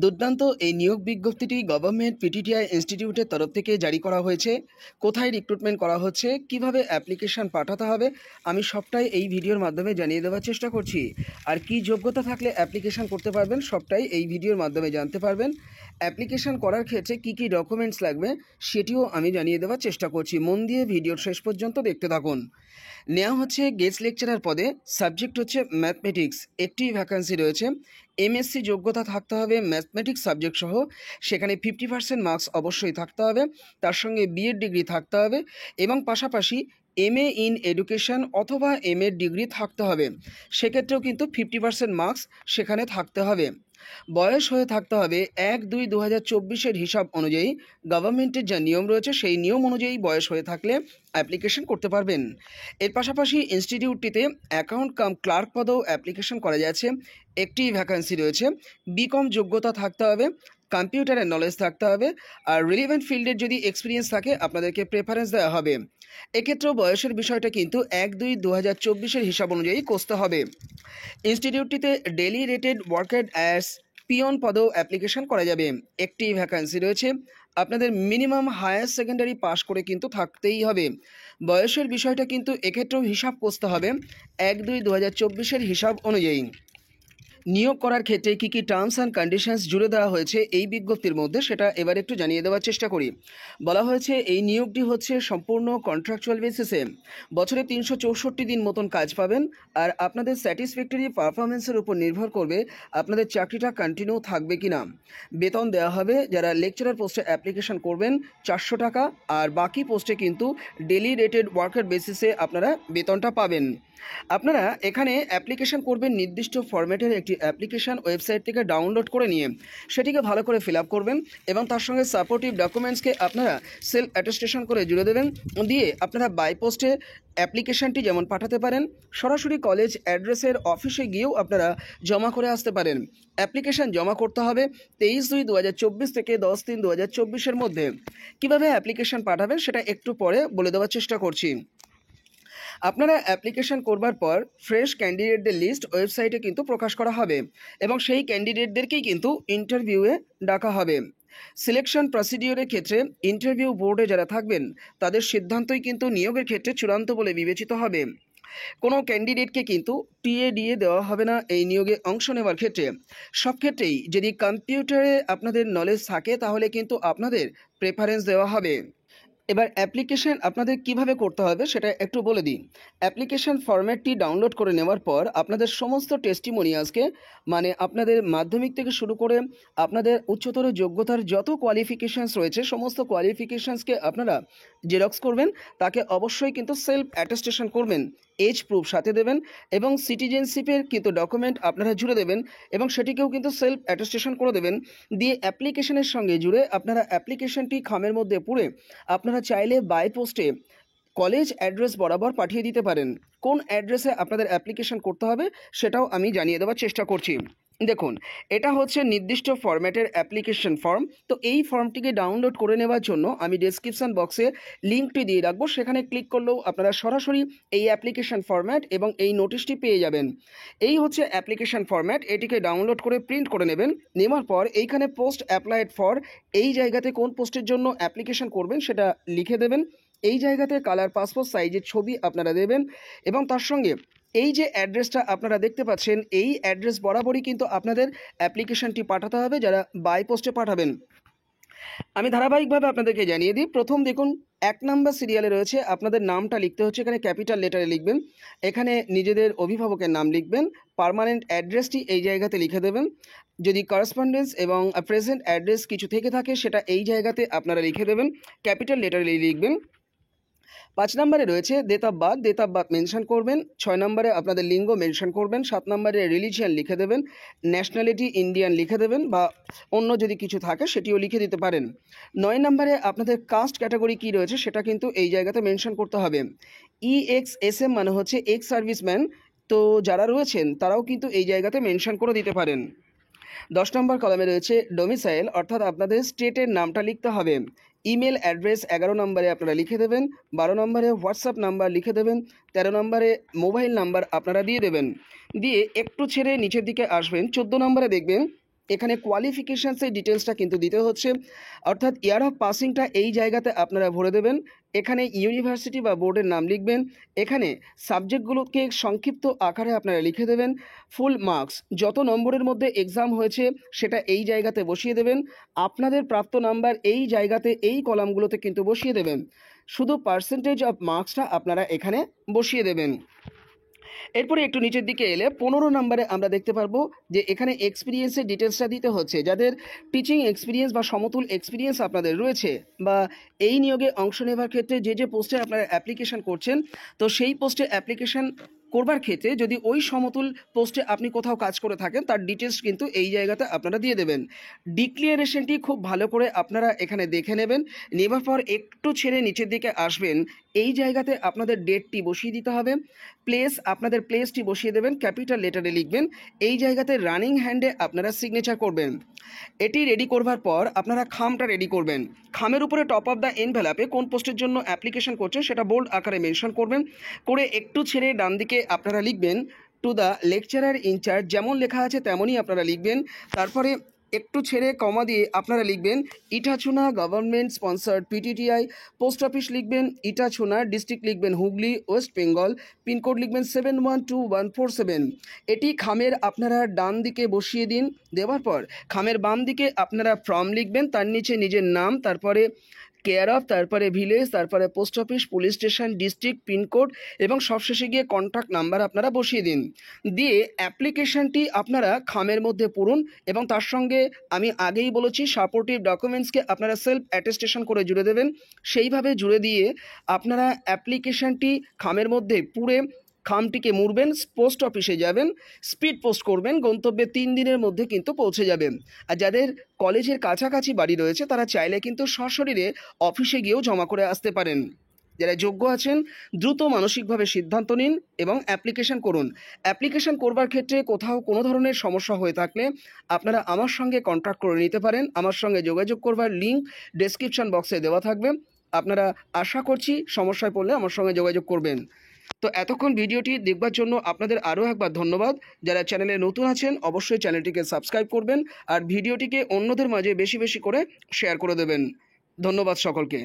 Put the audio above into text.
দুর্দান্ত এই নিয়োগ বিজ্ঞপ্তিটি গভর্নমেন্ট পিটিটিআই ইনস্টিটিউটের তরফ থেকে জারি করা হয়েছে। কোথায় রিক্রুটমেন্ট করা হচ্ছে, কিভাবে অ্যাপ্লিকেশন পাঠাতে হবে, আমি সবটাই এই ভিডিওর মাধ্যমে জানিয়ে দেওয়ার চেষ্টা করছি। আর কি যোগ্যতা থাকলে অ্যাপ্লিকেশন করতে পারবেন সবটাই এই ভিডিওর মাধ্যমে জানতে পারবেন। অ্যাপ্লিকেশন করার ক্ষেত্রে কি কি ডকুমেন্টস লাগবে সেটিও আমি জানিয়ে দেওয়ার চেষ্টা করছি। মন দিয়ে ভিডিওর শেষ পর্যন্ত দেখতে থাকুন। নেওয়া হচ্ছে গেস্ট লেকচারার পদে, সাবজেক্ট হচ্ছে ম্যাথমেটিক্স। একটি ভ্যাকান্সি রয়েছে। এমএসসি যোগ্যতা থাকতে হবে ম্যাথমেটিক্স সাবজেক্ট সহ, সেখানে 50% মার্কস অবশ্যই থাকতে হবে। তার সঙ্গে বিএড ডিগ্রি থাকতে হবে এবং পাশাপাশি এমএ ইন এডুকেশন অথবা এমএ ডিগ্রি থাকতে হবে। সেক্ষেত্রেও কিন্তু 50% মার্কস সেখানে থাকতে হবে। বয়স হয়ে থাকতে হবে 1-2-2024 হিসাব অনুযায়ী। গভর্নমেন্টের যা নিয়ম রয়েছে সেই নিয়ম অনুযায়ী বয়স হয়ে থাকলে অ্যাপ্লিকেশন করতে পারবেন। এর পাশাপাশি ইনস্টিটিউটটিতে অ্যাকাউন্ট কাম ক্লার্ক পদেও অ্যাপ্লিকেশন করা যাচ্ছে। একটি ভ্যাকান্সি রয়েছে। বিকম যোগ্যতা থাকতে হবে, কম্পিউটারের নলেজ থাকতে হবে, আর রিলিভেন্ট ফিল্ডের যদি এক্সপিরিয়েন্স থাকে আপনাদেরকে প্রেফারেন্স দেওয়া হবে। এক্ষেত্রেও বয়সের বিষয়টা কিন্তু 1-2-2024 হিসাব অনুযায়ী কষতে হবে। ইনস্টিটিউটটিতে daily rated worker as peon পদেও অ্যাপ্লিকেশন করা যাবে। একটি ভ্যাকান্সি রয়েছে। আপনাদের মিনিমাম হায়ার সেকেন্ডারি পাস করে কিন্তু থাকতেই হবে। বয়সের বিষয়টা কিন্তু এক্ষেত্রেও হিসাব কষতে হবে 1-2-2024 হিসাব অনুযায়ী। নিয়োগ করার ক্ষেত্রে কী কী টার্মস অ্যান্ড কন্ডিশনস জুড়ে দেওয়া হয়েছে এই বিজ্ঞপ্তির মধ্যে সেটা এবার একটু জানিয়ে দেওয়ার চেষ্টা করি। বলা হয়েছে এই নিয়োগটি হচ্ছে সম্পূর্ণ কন্ট্রাকচুয়াল বেসিসে। বছরে 364 দিন মতন কাজ পাবেন। আর আপনাদের স্যাটিসফ্যাক্টরি পারফরমেন্সের উপর নির্ভর করবে আপনাদের চাকরিটা কন্টিনিউ থাকবে কি না। বেতন দেওয়া হবে। যারা লেকচারার পোস্টে অ্যাপ্লিকেশন করবেন 400 টাকা, আর বাকি পোস্টে কিন্তু ডেলি রেটেড ওয়ার্কার বেসিসে আপনারা বেতনটা পাবেন। আপনারা এখানে অ্যাপ্লিকেশন করবেন নির্দিষ্ট ফরম্যাটের একটি অ্যাপ্লিকেশন ওয়েবসাইট থেকে ডাউনলোড করে নিয়ে সেটিকে ভালো করে ফিল আপ করবেন এবং তার সঙ্গে সাপোর্টিভ ডকুমেন্টসকে আপনারা সেলফ অ্যাটেস্টেশন করে জুড়ে দেবেন। দিয়ে আপনারা বাই পোস্টে অ্যাপ্লিকেশনটি যেমন পাঠাতে পারেন, সরাসরি কলেজ অ্যাড্রেসের অফিসে গিয়েও আপনারা জমা করে আসতে পারেন। অ্যাপ্লিকেশন জমা করতে হবে 23-2-2024 থেকে 10-3-2024 মধ্যে। কীভাবে অ্যাপ্লিকেশন পাঠাবেন সেটা একটু পরে বলে দেওয়ার চেষ্টা করছি। আপনারা অ্যাপ্লিকেশন করবার পর ফ্রেশ ক্যান্ডিডেটদের লিস্ট ওয়েবসাইটে কিন্তু প্রকাশ করা হবে এবং সেই ক্যান্ডিডেটদেরকেই কিন্তু ইন্টারভিউয়ে ডাকা হবে। সিলেকশন প্রসিডিওরের ক্ষেত্রে ইন্টারভিউ বোর্ডে যারা থাকবেন তাদের সিদ্ধান্তই কিন্তু নিয়োগের ক্ষেত্রে চূড়ান্ত বলে বিবেচিত হবে। কোনো ক্যান্ডিডেটকে কিন্তু টিএডিএ দেওয়া হবে না এই নিয়োগে অংশ নেওয়ার ক্ষেত্রে। সব ক্ষেত্রেই যদি কম্পিউটারে আপনাদের নলেজ থাকে তাহলে কিন্তু আপনাদের প্রেফারেন্স দেওয়া হবে। এবার অ্যাপ্লিকেশন আপনাদের কিভাবে করতে হবে সেটা একটু বলে দিই। অ্যাপ্লিকেশন ফরম্যাটটি ডাউনলোড করে নেওয়ার পর আপনাদের সমস্ত টেস্টিমোনিয়ালসকে, মানে আপনাদের মাধ্যমিক থেকে শুরু করে আপনাদের উচ্চতর যোগ্যতার যত কোয়ালিফিকেশানস রয়েছে সমস্ত কোয়ালিফিকেশানসকে আপনারা জেরক্স করবেন। তাকে অবশ্যই কিন্তু সেলফ অ্যাটেস্টেশন করবেন, এজ প্রুফ সাথে দেবেন এবং সিটিজেনশিপের কিন্তু ডকুমেন্ট আপনারা জুড়ে দেবেন এবং সেটিকেও কিন্তু সেলফ অ্যাটেস্টেশন করে দেবেন। দিয়ে অ্যাপ্লিকেশনের সঙ্গে জুড়ে আপনারা অ্যাপ্লিকেশনটি খামের মধ্যে পুরে আপনারা চাইলে বাই পোস্টে কলেজ অ্যাড্রেস বরাবর পাঠিয়ে দিতে পারেন। কোন অ্যাড্রেসে আপনাদের অ্যাপ্লিকেশন করতে হবে সেটাও আমি জানিয়ে দেওয়ার চেষ্টা করছি। দেখুন, এটা হচ্ছে নির্দিষ্ট ফরম্যাটের অ্যাপ্লিকেশন ফর্ম। তো এই ফর্মটিকে ডাউনলোড করে নেওয়ার জন্য আমি ডেসক্রিপশন বক্সে লিঙ্কটি দিয়ে রাখবো, সেখানে ক্লিক করলেও আপনারা সরাসরি এই অ্যাপ্লিকেশন ফরম্যাট এবং এই নোটিশটি পেয়ে যাবেন। এই হচ্ছে অ্যাপ্লিকেশন ফরম্যাট। এটিকে ডাউনলোড করে প্রিন্ট করে নেবেন। নেওয়ার পর এইখানে পোস্ট অ্যাপ্লাইড ফর, এই জায়গাতে কোন পোস্টের জন্য অ্যাপ্লিকেশন করবেন সেটা লিখে দেবেন। এই জায়গাতে কালার পাসপোর্ট সাইজের ছবি আপনারা দেবেন এবং তার সঙ্গে এই যে অ্যাড্রেসটা আপনারা দেখতে পাচ্ছেন এই অ্যাড্রেস বরাবরই কিন্তু আপনাদের অ্যাপ্লিকেশনটি পাঠাতে হবে যারা বাই পোস্টে পাঠাবেন। আমি ধারাবাহিকভাবে আপনাদেরকে জানিয়ে দিই। প্রথম দেখুন 1 নম্বর সিরিয়ালে রয়েছে আপনাদের নামটা লিখতে হচ্ছে। এখানে ক্যাপিটাল লেটারে লিখবেন, এখানে নিজেদের অভিভাবকের নাম লিখবেন, পার্মানেন্ট অ্যাড্রেসটি এই জায়গাতে লিখে দেবেন। যদি করেসপন্ডেন্স এবং প্রেজেন্ট অ্যাড্রেস কিছু থেকে থাকে সেটা এই জায়গাতে আপনারা লিখে দেবেন, ক্যাপিটাল লেটারে লিখবেন। 5 নম্বরে রয়েছে ডেট অফ বার্থ মেনশন করবেন। 6 নম্বরে আপনাদের লিঙ্গ মেনশন করবেন। 7 নম্বরে রিলিজিয়ান লিখে দেবেন, ন্যাশনালিটি ইন্ডিয়ান লিখে দেবেন বা অন্য যদি কিছু থাকে সেটিও লিখে দিতে পারেন। 9 নম্বরে আপনাদের কাস্ট ক্যাটাগরি কী রয়েছে সেটা কিন্তু এই জায়গাতে মেনশন করতে হবে। EXSM মানে হচ্ছে এক্স সার্ভিসম্যান, তো যারা রয়েছেন তারাও কিন্তু এই জায়গাতে মেনশন করে দিতে পারেন। 10 নম্বর কলামে রয়েছে ডোমিসাইল, অর্থাৎ আপনাদের স্টেটের নামটা লিখতে হবে। ইমেল অ্যাড্রেস 11 নম্বরে আপনারা লিখে দেবেন। 12 নম্বরে হোয়াটসঅ্যাপ নাম্বার লিখে দেবেন। 13 নম্বরে মোবাইল নাম্বার আপনারা দিয়ে দেবেন। দিয়ে একটু ছেড়ে নিচের দিকে আসবেন, 14 নম্বরে দেখবেন এখানে কোয়ালিফিকেশানসের ডিটেলসটা কিন্তু দিতে হচ্ছে, অর্থাৎ ইয়ার অফ পাসিংটা এই জায়গাতে আপনারা ভরে দেবেন। এখানে ইউনিভার্সিটি বা বোর্ডের নাম লিখবেন। এখানে সাবজেক্টগুলোকে সংক্ষিপ্ত আকারে আপনারা লিখে দেবেন। ফুল মার্কস, যত নম্বরের মধ্যে এক্সাম হয়েছে সেটা এই জায়গাতে বসিয়ে দেবেন। আপনাদের প্রাপ্ত নাম্বার এই জায়গাতে এই কলামগুলোতে কিন্তু বসিয়ে দেবেন। শুধু পার্সেন্টেজ অফ মার্কসটা আপনারা এখানে বসিয়ে দেবেন। এরপরে একটু নিচের দিকে এলে 15 নম্বরে আমরা দেখতে পারবো যে এখানে এক্সপিরিয়েন্সের ডিটেলসটা দিতে হচ্ছে। যাদের টিচিং এক্সপিরিয়েন্স বা সমতুল এক্সপিরিয়েন্স আপনাদের রয়েছে বা এই নিয়োগে অংশ নেওয়ার ক্ষেত্রে যে পোস্টে আপনারা অ্যাপ্লিকেশন করছেন, তো সেই পোস্টে অ্যাপ্লিকেশন করবার ক্ষেত্রে যদি ওই সমতুল পোস্টে আপনি কোথাও কাজ করে থাকেন তার ডিটেলস কিন্তু এই জায়গাতে আপনারা দিয়ে দেবেন। ডিক্লিয়ারেশনটি খুব ভালো করে আপনারা এখানে দেখে নেবেন। নেবার পর একটু ছেড়ে নিচের দিকে আসবেন। এই জায়গাতে আপনাদের ডেটটি বসিয়ে দিতে হবে। প্লেস, আপনাদের প্লেসটি বসিয়ে দেবেন, ক্যাপিটাল লেটারে লিখবেন। এই জায়গাতে রানিং হ্যান্ডে আপনারা সিগনেচার করবেন। এটি রেডি করবার পর আপনারা খামটা রেডি করবেন। খামের উপরে টপ অফ দ্য এনভেলাপে কোন পোস্টের জন্য অ্যাপ্লিকেশন করছেন সেটা বোল্ড আকারে মেনশন করবেন। করে একটু ছেড়ে ডান দিকে আপনারা লিখবেন টু দ্য লেকচারার ইনচার্জ, যেমন লেখা আছে তেমনই আপনারা লিখবেন। তারপরে একটু ছেড়ে কমা দিয়ে আপনারা লিখবেন Itachuna government sponsored PTTI, post office লিখবেন ইটাচুনা, ডিস্ট্রিক্ট লিখবেন হুগলি ওয়েস্ট বেঙ্গল, পিনকোড লিখবেন 712147। এটি খামের আপনারা ডান দিকে বসিয়ে দিন। দেওয়ার পর খামের বাম দিকে আপনারা ফর্ম লিখবেন, তার নিচে নিজের নাম, তারপরে কেয়ার অফ, তারপরে ভিলেজ, তারপরে post office, police station, district, pin code এবং সবশেষে গিয়ে কন্ট্যাক্ট নাম্বার আপনারা বসিয়ে দিন। দিয়ে অ্যাপ্লিকেশনটি আপনারা খামের মধ্যে পড়ুন এবং তার সঙ্গে আমি আগেই বলেছি সাপোর্টিভ ডকুমেন্টসকে আপনারা সেলফ অ্যাটেস্টেশন করে জুড়ে দেবেন। সেইভাবে জুড়ে দিয়ে আপনারা অ্যাপ্লিকেশনটি খামের মধ্যে পুড়ে খামটিকে মুড়বেন, পোস্ট অফিসে যাবেন, স্পিড পোস্ট করবেন, গন্তব্যে 3 দিনের মধ্যে কিন্তু পৌঁছে যাবেন। আর যাদের কলেজের কাছাকাছি বাড়ি রয়েছে তারা চাইলে কিন্তু সশরীরে অফিসে গিয়েও জমা করে আসতে পারেন। যারা যোগ্য আছেন দ্রুত মানসিকভাবে সিদ্ধান্ত নিন এবং অ্যাপ্লিকেশন করুন। অ্যাপ্লিকেশন করবার ক্ষেত্রে কোথাও কোনো ধরনের সমস্যা হয়ে থাকলে আপনারা আমার সঙ্গে কন্ট্যাক্ট করে নিতে পারেন। আমার সঙ্গে যোগাযোগ করবার লিঙ্ক ডেসক্রিপশন বক্সে দেওয়া থাকবে। আপনারা আশা করছি সমস্যায় পড়লে আমার সঙ্গে যোগাযোগ করবেন। তো এতক্ষণ ভিডিওটি দেখবার জন্য আপনাদের আরও একবার ধন্যবাদ। যারা চ্যানেলে নতুন আছেন অবশ্যই চ্যানেলটিকে সাবস্ক্রাইব করবেন আর ভিডিওটিকে অন্যদের মাঝে বেশি বেশি করে শেয়ার করে দেবেন। ধন্যবাদ সকলকে।